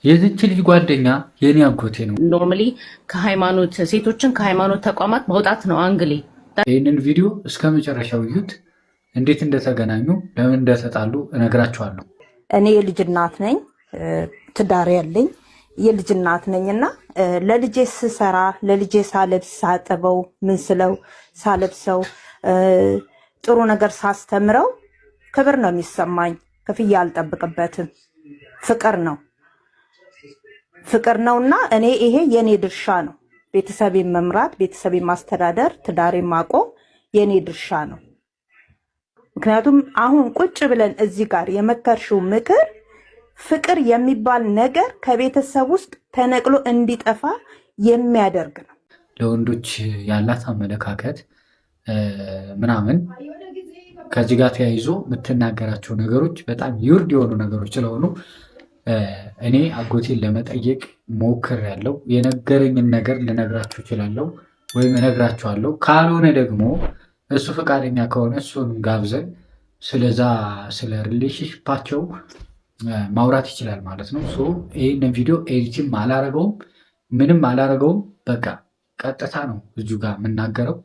የዚች ልጅ ጓደኛ የኔ አጎቴ ነው። ኖርማሊ ከሃይማኖት ሴቶችን ከሃይማኖት ተቋማት መውጣት ነው አንግሌ። ይህንን ቪዲዮ እስከ መጨረሻው እዩት። እንዴት እንደተገናኙ ለምን እንደተጣሉ እነግራችኋለሁ። እኔ የልጅ እናት ነኝ፣ ትዳር ያለኝ የልጅ እናት ነኝ እና ለልጄ ስሰራ ለልጄ ሳለብስ ሳጥበው ምን ስለው ሳለብሰው ጥሩ ነገር ሳስተምረው ክብር ነው የሚሰማኝ። ክፍያ አልጠብቅበትም። ፍቅር ነውና እኔ ይሄ የኔ ድርሻ ነው። ቤተሰቤን መምራት፣ ቤተሰቤን ማስተዳደር፣ ትዳሬን ማቆም የኔ ድርሻ ነው። ምክንያቱም አሁን ቁጭ ብለን እዚህ ጋር የመከርሽው ምክር ፍቅር የሚባል ነገር ከቤተሰብ ውስጥ ተነቅሎ እንዲጠፋ የሚያደርግ ነው። ለወንዶች ያላት አመለካከት ምናምን ከዚህ ጋር ተያይዞ የምትናገራቸው ነገሮች በጣም ይውርድ የሆኑ ነገሮች ስለሆኑ እኔ አጎቴን ለመጠየቅ ሞክሬያለሁ። የነገረኝን ነገር ልነግራችሁ እችላለሁ ወይም እነግራችኋለሁ። ካልሆነ ደግሞ እሱ ፈቃደኛ ከሆነ እሱን ጋብዘን ስለዛ ስለ ሪሌሽንሽፓቸው ማውራት ይችላል ማለት ነው። ይህንን ቪዲዮ ኤዲቲም አላረገውም፣ ምንም አላረገውም። በቃ ቀጥታ ነው እጁ ጋር የምናገረው።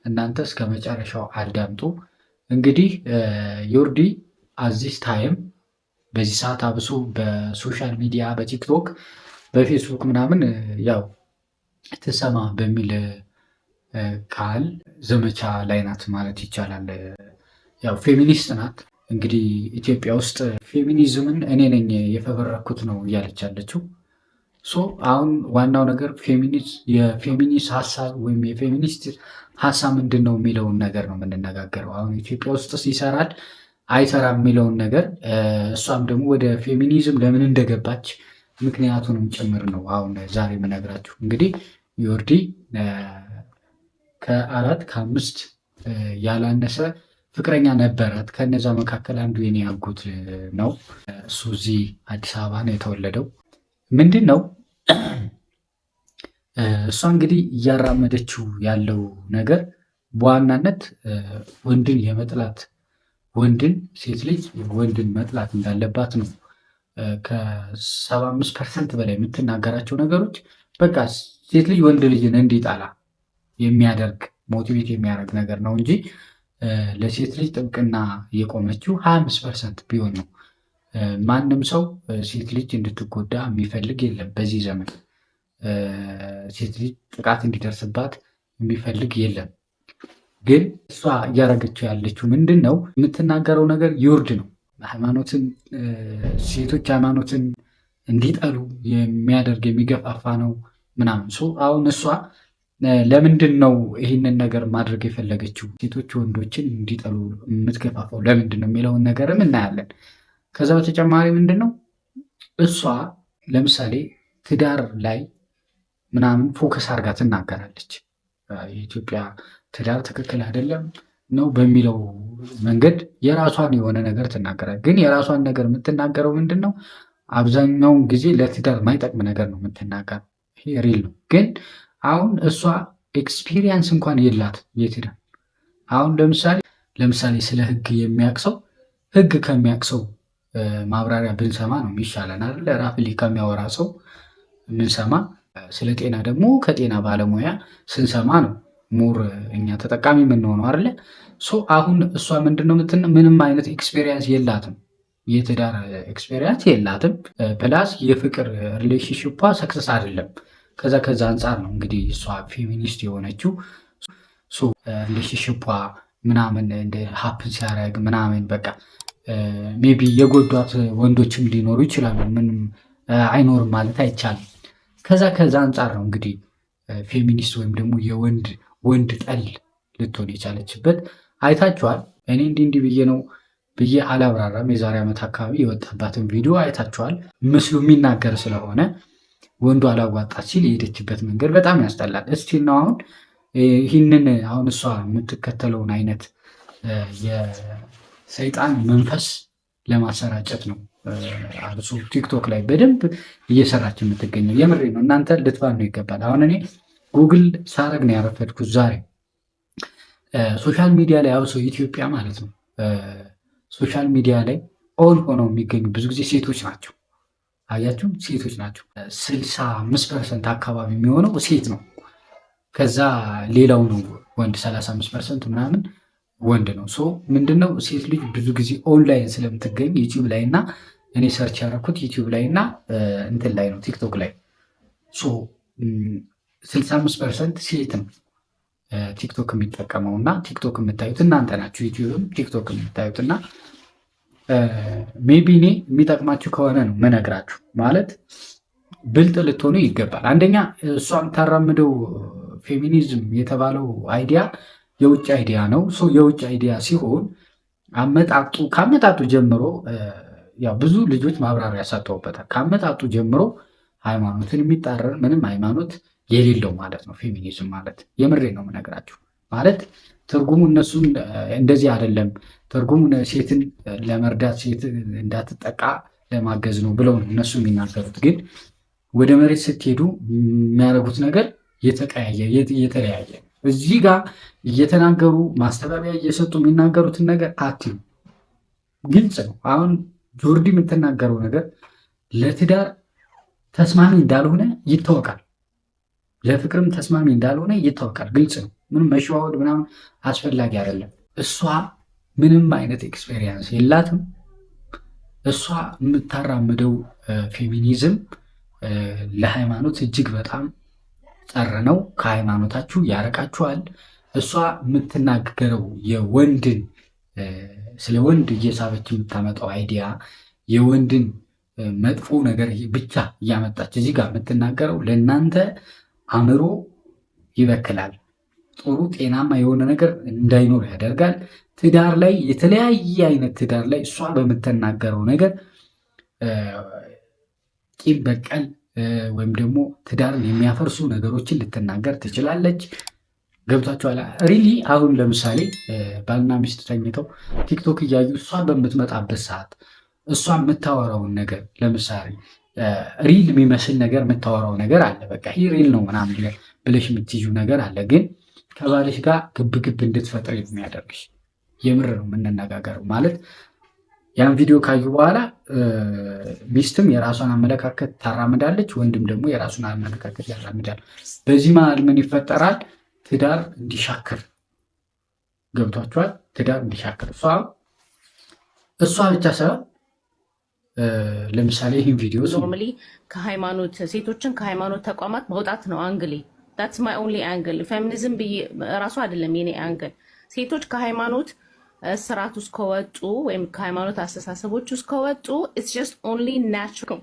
እናንተ እስከ መጨረሻው አዳምጡ። እንግዲህ ዮርዲ አዚስ ታይም በዚህ ሰዓት አብሶ በሶሻል ሚዲያ በቲክቶክ በፌስቡክ ምናምን ያው ትሰማ በሚል ቃል ዘመቻ ላይ ናት ማለት ይቻላል። ያው ፌሚኒስት ናት። እንግዲህ ኢትዮጵያ ውስጥ ፌሚኒዝምን እኔ ነኝ የፈበረኩት ነው እያለች ያለችው። አሁን ዋናው ነገር የፌሚኒስት ሀሳብ ወይም የፌሚኒስት ሀሳብ ምንድን ነው የሚለውን ነገር ነው የምንነጋገረው። አሁን ኢትዮጵያ ውስጥ ይሰራል አይሰራም የሚለውን ነገር እሷም ደግሞ ወደ ፌሚኒዝም ለምን እንደገባች ምክንያቱንም ጭምር ነው አሁን ዛሬ የምነግራችሁ። እንግዲህ ዮርዲ ከ4 ከ5 ያላነሰ ፍቅረኛ ነበራት። ከነዛ መካከል አንዱ የኔ አጎት ነው። እሱ እዚህ አዲስ አበባ ነው የተወለደው። ምንድን ነው እሷ እንግዲህ እያራመደችው ያለው ነገር በዋናነት ወንድን የመጥላት ሴት ልጅ ወንድን መጥላት እንዳለባት ነው። ከ75% በላይ የምትናገራቸው ነገሮች በቃ ሴት ልጅ ወንድ ልጅን እንዲጠላ የሚያደርግ ሞቲቬት የሚያደርግ ነገር ነው እንጂ ለሴት ልጅ ጥብቅና የቆመችው 25% ቢሆን ነው። ማንም ሰው ሴት ልጅ እንድትጎዳ የሚፈልግ የለም። በዚህ ዘመን ሴት ልጅ ጥቃት እንዲደርስባት የሚፈልግ የለም። ግን እሷ እያደረገችው ያለችው ምንድን ነው? የምትናገረው ነገር ይውርድ ነው። ሴቶች ሃይማኖትን እንዲጠሉ የሚያደርግ የሚገፋፋ ነው ምናምን። አሁን እሷ ለምንድን ነው ይህንን ነገር ማድረግ የፈለገችው? ሴቶች ወንዶችን እንዲጠሉ የምትገፋፋው ለምንድን ነው የሚለውን ነገርም እናያለን። ከዛ በተጨማሪ ምንድን ነው እሷ ለምሳሌ ትዳር ላይ ምናምን ፎከስ አድርጋ ትናገራለች። የኢትዮጵያ ትዳር ትክክል አይደለም ነው በሚለው መንገድ የራሷን የሆነ ነገር ትናገራለች። ግን የራሷን ነገር የምትናገረው ምንድን ነው? አብዛኛውን ጊዜ ለትዳር ማይጠቅም ነገር ነው የምትናገረው። ይሄ ሪል ነው። ግን አሁን እሷ ኤክስፒሪየንስ እንኳን የላት የትዳር አሁን ለምሳሌ ስለ ህግ የሚያቅሰው ህግ ከሚያቅሰው ማብራሪያ ብንሰማ ነው የሚሻለን አይደለ? ራፍሊ ከሚያወራ ሰው ምንሰማ፣ ስለ ጤና ደግሞ ከጤና ባለሙያ ስንሰማ ነው ሙር እኛ ተጠቃሚ የምንሆነው አይደለ? አሁን እሷ ምንድነው ምንም አይነት ኤክስፔሪየንስ የላትም፣ የትዳር ኤክስፔሪየንስ የላትም። ፕላስ የፍቅር ሪሌሽንሽፓ ሰክሰስ አይደለም። ከዛ አንጻር ነው እንግዲህ እሷ ፌሚኒስት የሆነችው። ሪሌሽንሽፓ ምናምን እንደ ሀፕን ሲያደርግ ምናምን በቃ ሜቢ የጎዷት ወንዶችም ሊኖሩ ይችላሉ። ምንም አይኖርም ማለት አይቻልም። ከዛ አንጻር ነው እንግዲህ ፌሚኒስት ወይም ደግሞ ወንድ ጠል ልትሆን የቻለችበት አይታችኋል። እኔ እንዲህ ብዬ ነው ብዬ አላብራራም። የዛሬ ዓመት አካባቢ የወጣባትን ቪዲዮ አይታችኋል። ምስሉ የሚናገር ስለሆነ ወንዱ አላዋጣት ሲል የሄደችበት መንገድ በጣም ያስጠላል። እስቲል ነው አሁን እሷ የምትከተለውን አይነት የሰይጣን መንፈስ ለማሰራጨት ነው አብሶ ቲክቶክ ላይ በደንብ እየሰራች የምትገኘው። የምሬ ነው። እናንተ ልትባል ነው ይገባል። አሁን እኔ ጉግል ሳረግ ነው ያረፈድኩት ዛሬ። ሶሻል ሚዲያ ላይ አብሶ ኢትዮጵያ ማለት ነው ሶሻል ሚዲያ ላይ ኦን ሆነው የሚገኙ ብዙ ጊዜ ሴቶች ናቸው። አያችሁ፣ ሴቶች ናቸው። 65% አካባቢ የሚሆነው ሴት ነው። ከዛ ሌላው ነው ወንድ 35% ምናምን ወንድ ነው። ሶ ምንድነው ሴት ልጅ ብዙ ጊዜ ኦንላይን ስለምትገኝ ዩቲዩብ ላይ እና እኔ ሰርች ያደረኩት ዩቲዩብ ላይ እና እንትን ላይ ነው ቲክቶክ ላይ። ሶ 65% ሴት ነው ቲክቶክ የሚጠቀመው እና ቲክቶክ የምታዩት እናንተ ናችሁ። ዩቲዩብም ቲክቶክ የምታዩት እና ሜቢ እኔ የሚጠቅማችሁ ከሆነ ነው መነግራችሁ። ማለት ብልጥ ልትሆኑ ይገባል። አንደኛ እሷ የምታራምደው ፌሚኒዝም የተባለው አይዲያ የውጭ አይዲያ ነው። የውጭ አይዲያ ሲሆን ከአመጣጡ ጀምሮ ያው ብዙ ልጆች ማብራሪያ ሰጥተውበታል። ከአመጣጡ ጀምሮ ሃይማኖትን የሚጣረር ምንም ሃይማኖት የሌለው ማለት ነው ፌሚኒዝም ማለት። የምሬ ነው የምነግራችሁ። ማለት ትርጉሙ እነሱ እንደዚህ አይደለም፣ ትርጉሙ ሴትን ለመርዳት ሴት እንዳትጠቃ ለማገዝ ነው ብለው ነው እነሱ የሚናገሩት። ግን ወደ መሬት ስትሄዱ የሚያደርጉት ነገር የተለያየ። እዚህ ጋር እየተናገሩ ማስተባበያ እየሰጡ የሚናገሩትን ነገር አትዩ። ግልጽ ነው። አሁን ጆርዲ የምትናገረው ነገር ለትዳር ተስማሚ እንዳልሆነ ይታወቃል። ለፍቅርም ተስማሚ እንዳልሆነ ይታወቃል። ግልጽ ነው። ምንም መሸዋወድ ምናምን አስፈላጊ አይደለም። እሷ ምንም አይነት ኤክስፔሪየንስ የላትም። እሷ የምታራምደው ፌሚኒዝም ለሃይማኖት እጅግ በጣም ጸር ነው። ከሃይማኖታችሁ ያረቃችኋል። እሷ የምትናገረው የወንድን ስለ ወንድ እየሳበች የምታመጣው አይዲያ የወንድን መጥፎ ነገር ብቻ እያመጣች እዚህ ጋር የምትናገረው ለእናንተ አእምሮ ይበክላል። ጥሩ ጤናማ የሆነ ነገር እንዳይኖር ያደርጋል። ትዳር ላይ የተለያየ አይነት ትዳር ላይ እሷ በምትናገረው ነገር ቂም በቀል ወይም ደግሞ ትዳርን የሚያፈርሱ ነገሮችን ልትናገር ትችላለች። ገብቷችኋል? ሪሊ አሁን ለምሳሌ ባልና ሚስት ተኝተው ቲክቶክ እያዩ እሷ በምትመጣበት ሰዓት እሷ የምታወራውን ነገር ለምሳሌ ሪል የሚመስል ነገር የምታወራው ነገር አለ። በቃ ይህ ሪል ነው ምናምን ብለሽ የምትይዙ ነገር አለ። ግን ከባልሽ ጋር ግብግብ እንድትፈጥር የሚያደርግሽ የምር ነው የምንነጋገረው ማለት ያን ቪዲዮ ካዩ በኋላ ሚስትም የራሷን አመለካከት ታራምዳለች፣ ወንድም ደግሞ የራሱን አመለካከት ያራምዳል። በዚህ መሀል ምን ይፈጠራል? ትዳር እንዲሻክር። ገብቷችኋል? ትዳር እንዲሻክር እሷ ብቻ ሳይሆን ለምሳሌ ይህን ቪዲዮ ኖርማሊ ከሃይማኖት ሴቶችን ከሃይማኖት ተቋማት ማውጣት ነው አንግሌ። ታትስ ማይ ኦንሊ አንግል። ፌሚኒዝም ራሱ አይደለም የኔ አንግል። ሴቶች ከሃይማኖት ስርዓት ውስጥ ከወጡ ወይም ከሃይማኖት አስተሳሰቦች ውስጥ ከወጡ it's just only natural.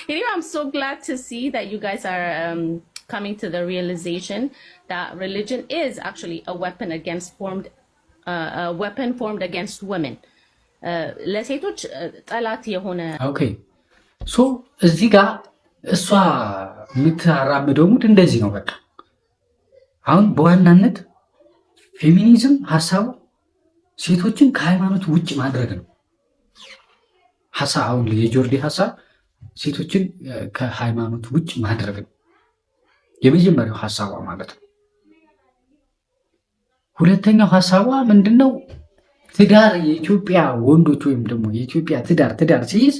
Anyway, I'm so glad to see that you guys are coming to the realization that religion is actually a weapon formed against women. ለሴቶች ጠላት የሆነ ኦኬ። ሶ እዚህ ጋር እሷ የምታራምደው ሙድ እንደዚህ ነው። በቃ አሁን በዋናነት ፌሚኒዝም ሀሳቡ ሴቶችን ከሃይማኖት ውጭ ማድረግ ነው። ሀሳብ አሁን የጆርዲ ሀሳብ ሴቶችን ከሃይማኖት ውጭ ማድረግ ነው የመጀመሪያው ሀሳቧ ማለት ነው። ሁለተኛው ሀሳቧ ምንድነው? ትዳር የኢትዮጵያ ወንዶች ወይም ደግሞ የኢትዮጵያ ትዳር ሲይዝ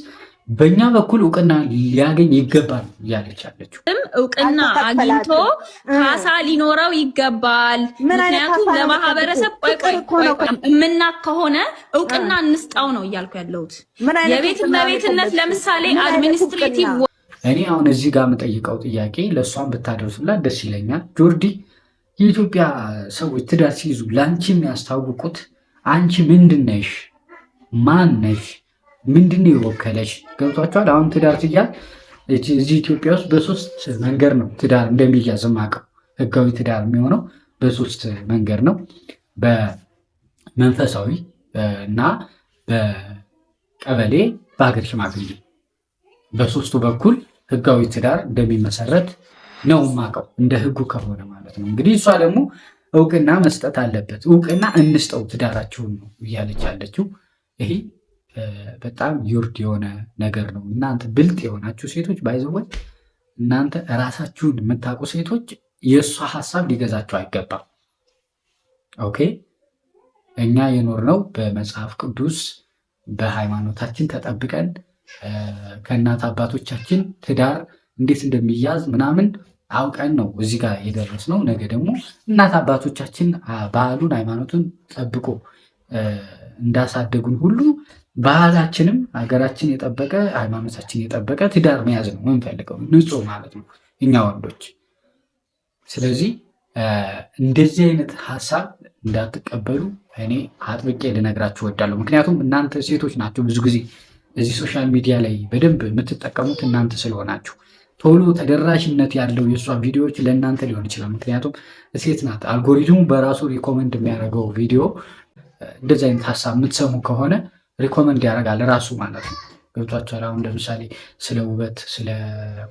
በእኛ በኩል እውቅና ሊያገኝ ይገባል እያለች ያለችው እውቅና አግኝቶ ካሳ ሊኖረው ይገባል። ምክንያቱም ለማህበረሰብ የምናቅ ከሆነ እውቅና እንስጣው ነው እያልኩ ያለሁት። የቤት እመቤትነት ለምሳሌ አድሚኒስትሬቲቭ። እኔ አሁን እዚህ ጋር የምጠይቀው ጥያቄ ለእሷን ብታደርሱላት ደስ ይለኛል። ጆርዲ፣ የኢትዮጵያ ሰዎች ትዳር ሲይዙ ለአንቺ የሚያስታውቁት አንቺ ምንድን ነሽ? ማን ነሽ? ምንድን ነው የወከለሽ? ገብቷችኋል? አሁን ትዳር ትያዝ እዚህ ኢትዮጵያ ውስጥ በሶስት መንገድ ነው ትዳር እንደሚያዝ የማውቀው። ህጋዊ ትዳር የሚሆነው በሶስት መንገድ ነው። በመንፈሳዊ እና በቀበሌ፣ በሀገር ሽማግሌ፣ በሶስቱ በኩል ህጋዊ ትዳር እንደሚመሰረት ነው የማውቀው፣ እንደ ህጉ ከሆነ ማለት ነው። እንግዲህ እሷ ደግሞ እውቅና መስጠት አለበት። እውቅና እንስጠው ትዳራችሁን ነው እያለች ያለችው። ይሄ በጣም ዩርድ የሆነ ነገር ነው። እናንተ ብልጥ የሆናችሁ ሴቶች ባይዘወይ እናንተ ራሳችሁን የምታውቁ ሴቶች የእሷ ሀሳብ ሊገዛችሁ አይገባም። ኦኬ፣ እኛ የኖርነው በመጽሐፍ ቅዱስ በሃይማኖታችን ተጠብቀን ከእናት አባቶቻችን ትዳር እንዴት እንደሚያዝ ምናምን አውቀን ነው እዚህ ጋር የደረስነው። ነገ ደግሞ እናት አባቶቻችን ባህሉን ሃይማኖቱን ጠብቆ እንዳሳደጉን ሁሉ ባህላችንም ሀገራችን የጠበቀ ሃይማኖታችን የጠበቀ ትዳር መያዝ ነው የምንፈልገው፣ ንጹህ ማለት ነው እኛ ወንዶች። ስለዚህ እንደዚህ አይነት ሀሳብ እንዳትቀበሉ እኔ አጥብቄ ልነግራችሁ እወዳለሁ። ምክንያቱም እናንተ ሴቶች ናቸው ብዙ ጊዜ እዚህ ሶሻል ሚዲያ ላይ በደንብ የምትጠቀሙት እናንተ ስለሆናችሁ ቶሎ ተደራሽነት ያለው የእሷ ቪዲዮዎች ለእናንተ ሊሆን ይችላል። ምክንያቱም ሴት ናት። አልጎሪትሙ በራሱ ሪኮመንድ የሚያደርገው ቪዲዮ እንደዚህ አይነት ሀሳብ የምትሰሙ ከሆነ ሪኮመንድ ያደርጋል ራሱ ማለት ነው። ገብቷችኋል? አሁን ለምሳሌ ስለ ውበት፣ ስለ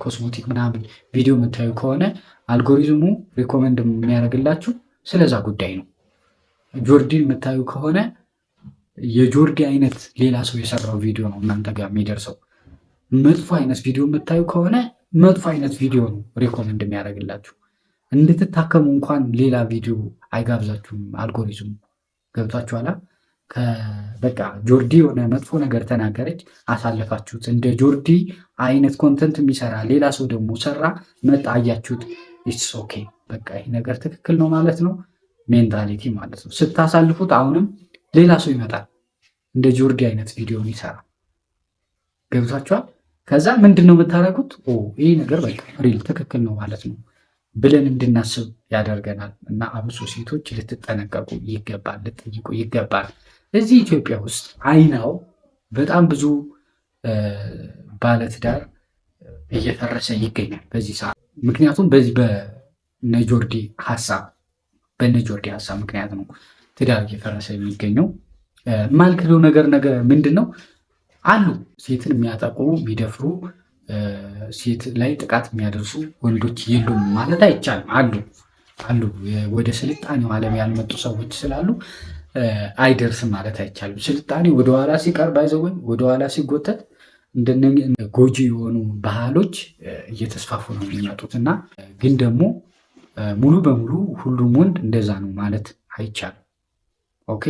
ኮስሞቲክ ምናምን ቪዲዮ የምታዩ ከሆነ አልጎሪዝሙ ሪኮመንድ የሚያደርግላችሁ ስለዛ ጉዳይ ነው። ጆርዲን የምታዩ ከሆነ የጆርዲ አይነት ሌላ ሰው የሰራው ቪዲዮ ነው እናንተ ጋር የሚደርሰው። መጥፎ አይነት ቪዲዮ የምታዩ ከሆነ መጥፎ አይነት ቪዲዮ ነው ሪኮመንድ የሚያደርግላችሁ። እንድትታከሙ እንኳን ሌላ ቪዲዮ አይጋብዛችሁም አልጎሪዝሙ። ገብቷችኋላ? በቃ ጆርዲ የሆነ መጥፎ ነገር ተናገረች፣ አሳለፋችሁት። እንደ ጆርዲ አይነት ኮንተንት የሚሰራ ሌላ ሰው ደግሞ ሰራ፣ መጣ፣ አያችሁት። ኢትስ ኦኬ፣ በቃ ይህ ነገር ትክክል ነው ማለት ነው። ሜንታሊቲ ማለት ነው። ስታሳልፉት አሁንም ሌላ ሰው ይመጣል እንደ ጆርዲ አይነት ቪዲዮ ይሰራ። ገብቷችኋል? ከዛ ምንድን ነው የምታደርጉት? ይህ ነገር በቃ ሪል ትክክል ነው ማለት ነው ብለን እንድናስብ ያደርገናል። እና አብሶ ሴቶች ልትጠነቀቁ ይገባል፣ ልትጠይቁ ይገባል። እዚህ ኢትዮጵያ ውስጥ አይናው በጣም ብዙ ባለትዳር እየፈረሰ ይገኛል በዚህ ሰዓት። ምክንያቱም በዚህ በነጆርዲ ሀሳብ ምክንያት ነው ትዳር እየፈረሰ የሚገኘው። የማልክደው ነገር ምንድን ነው አሉ ሴትን የሚያጠቁ የሚደፍሩ ሴት ላይ ጥቃት የሚያደርሱ ወንዶች የሉም ማለት አይቻልም። አሉ ወደ ስልጣኔው ዓለም ያልመጡ ሰዎች ስላሉ አይደርስም ማለት አይቻልም። ስልጣኔ ወደኋላ ሲቀር ባይዘወይ ወደኋላ ሲጎተት ጎጂ የሆኑ ባህሎች እየተስፋፉ ነው የሚመጡት እና ግን ደግሞ ሙሉ በሙሉ ሁሉም ወንድ እንደዛ ነው ማለት አይቻልም። ኦኬ፣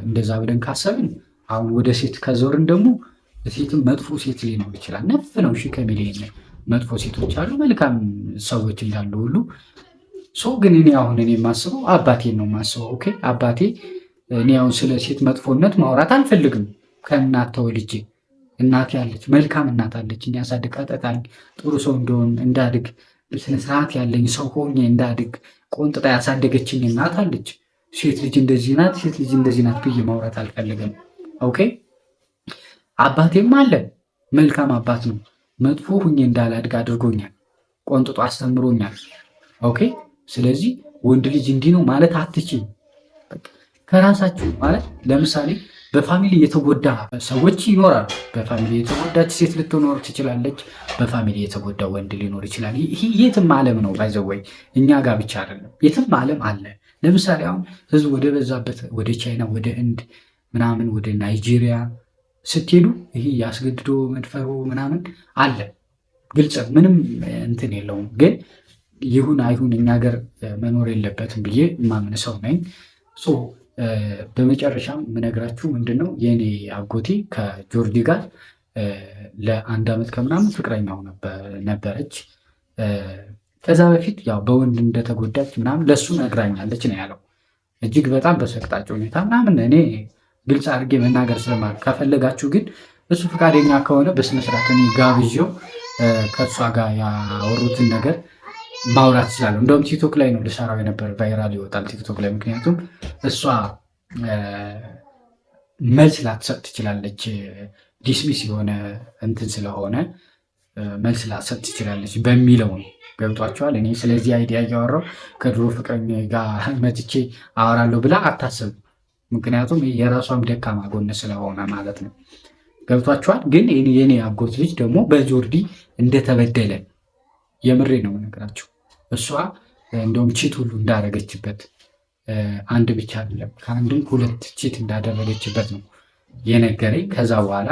እንደዛ ብለን ካሰብን አሁን ወደ ሴት ከዞርን ደግሞ ሴትም መጥፎ ሴት ሊኖር ይችላል። ነፍ ነው ከሚሊየን መጥፎ ሴቶች አሉ፣ መልካም ሰዎች እንዳሉ ሁሉ ግን እኔ የማስበው አባቴን ነው የማስበው። ኦኬ፣ አባቴ እኔ አሁን ስለ ሴት መጥፎነት ማውራት አልፈልግም። ከእናት ተወልጄ እናቴ አለች፣ መልካም እናት አለች፣ ያሳድግ አጠጣኝ፣ ጥሩ ሰው እንደሆን እንዳድግ፣ ስነስርዓት ያለኝ ሰው ሆኜ እንዳድግ ቆንጥጣ ያሳደገችኝ እናት አለች። ሴት ልጅ እንደዚህ ናት፣ ሴት ልጅ እንደዚህ ናት ብዬ ማውራት አልፈልግም። ኦኬ፣ አባቴም አለ፣ መልካም አባት ነው። መጥፎ ሁኜ እንዳላድግ አድርጎኛል፣ ቆንጥጦ አስተምሮኛል። ኦኬ፣ ስለዚህ ወንድ ልጅ እንዲህ ነው ማለት አትችል። ከራሳችሁ ማለት ለምሳሌ በፋሚሊ የተጎዳ ሰዎች ይኖራሉ። በፋሚሊ የተጎዳች ሴት ልትኖር ትችላለች። በፋሚሊ የተጎዳ ወንድ ሊኖር ይችላል። ይህ የትም ዓለም ነው ባይዘወይ፣ እኛ ጋር ብቻ አይደለም፣ የትም ዓለም አለ። ለምሳሌ አሁን ህዝብ ወደ በዛበት ወደ ቻይና፣ ወደ ህንድ ምናምን፣ ወደ ናይጄሪያ ስትሄዱ ይህ ያስገድዶ መድፈሩ ምናምን አለ። ግልጽ ምንም እንትን የለውም። ግን ይሁን አይሁን እኛ ሀገር መኖር የለበትም ብዬ የማምን ሰው ነኝ። በመጨረሻም የምነግራችሁ ምንድነው የእኔ አጎቴ ከጆርዲ ጋር ለ1 ዓመት ከምናምን ፍቅረኛው ነበረች። ከዛ በፊት ያው በወንድ እንደተጎዳች ምናምን ለሱ ነግራኛለች ነው ያለው። እጅግ በጣም በሰቅጣጭ ሁኔታ ምናምን እኔ ግልጽ አድርጌ መናገር ከፈለጋችሁ ግን እሱ ፈቃደኛ ከሆነ በስነስርዓት እኔ ጋብዤው ከእሷ ጋር ያወሩትን ነገር ማውራት ይችላለሁ። እንደውም ቲክቶክ ላይ ነው ልሰራው የነበር፣ ቫይራል ይወጣል ቲክቶክ ላይ። ምክንያቱም እሷ መልስ ላትሰጥ ትችላለች፣ ዲስሚስ የሆነ እንትን ስለሆነ መልስ ላትሰጥ ትችላለች በሚለው ነው። ገብቷቸዋል። እኔ ስለዚህ አይዲያ እያወራው ከድሮ ፍቅረኛ ጋር መጥቼ አወራለሁ ብላ አታስብ። ምክንያቱም የራሷም ደካማ ጎን ስለሆነ ማለት ነው። ገብቷቸዋል። ግን የኔ አጎት ልጅ ደግሞ በጆርዲ እንደተበደለ የምሬ ነው ነገራችሁ። እሷ እንደውም ቺት ሁሉ እንዳደረገችበት፣ አንድ ብቻ አይደለም ከአንድም 2 ቺት እንዳደረገችበት ነው የነገረኝ። ከዛ በኋላ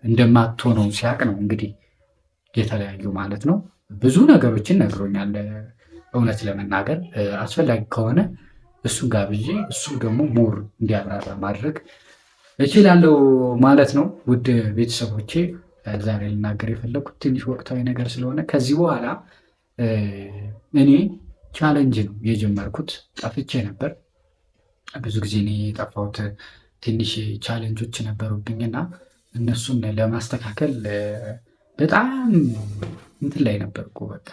እንደማትሆነው ሲያቅ ነው እንግዲህ የተለያዩ ማለት ነው። ብዙ ነገሮችን ነግሮኛል። እውነት ለመናገር አስፈላጊ ከሆነ እሱን ጋብዤ እሱ ደግሞ ሞር እንዲያብራራ ማድረግ እችላለሁ ማለት ነው። ውድ ቤተሰቦቼ ዛሬ ልናገር የፈለግኩት ትንሽ ወቅታዊ ነገር ስለሆነ ከዚህ በኋላ እኔ ቻለንጅ ነው የጀመርኩት። ጠፍቼ ነበር ብዙ ጊዜ እኔ የጠፋሁት ትንሽ ቻሌንጆች ነበሩብኝና እነሱን ለማስተካከል በጣም እንትን ላይ ነበርኩ። በቃ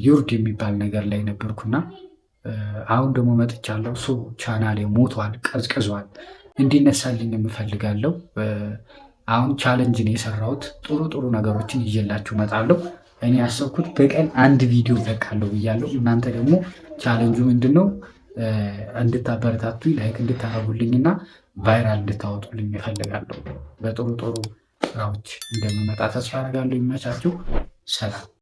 ዩርድ የሚባል ነገር ላይ ነበርኩና አሁን ደግሞ መጥቻለሁ። ሶ ቻናሌ ሞቷል፣ ቀዝቅዟል። እንዲነሳልኝ የምፈልጋለሁ። አሁን ቻለንጅን የሰራሁት ጥሩ ጥሩ ነገሮችን ይዤላችሁ እመጣለሁ። እኔ ያሰብኩት በቀን አንድ ቪዲዮ እለቃለሁ ብያለሁ። እናንተ ደግሞ ቻለንጁ ምንድን ነው እንድታበረታቱ ላይክ እንድታረጉልኝና ቫይራል እንድታወጡልኝ እፈልጋለሁ። በጥሩ ጥሩ ስራዎች እንደሚመጣ ተስፋ አደርጋለሁ። ይመቻችሁ። ሰላም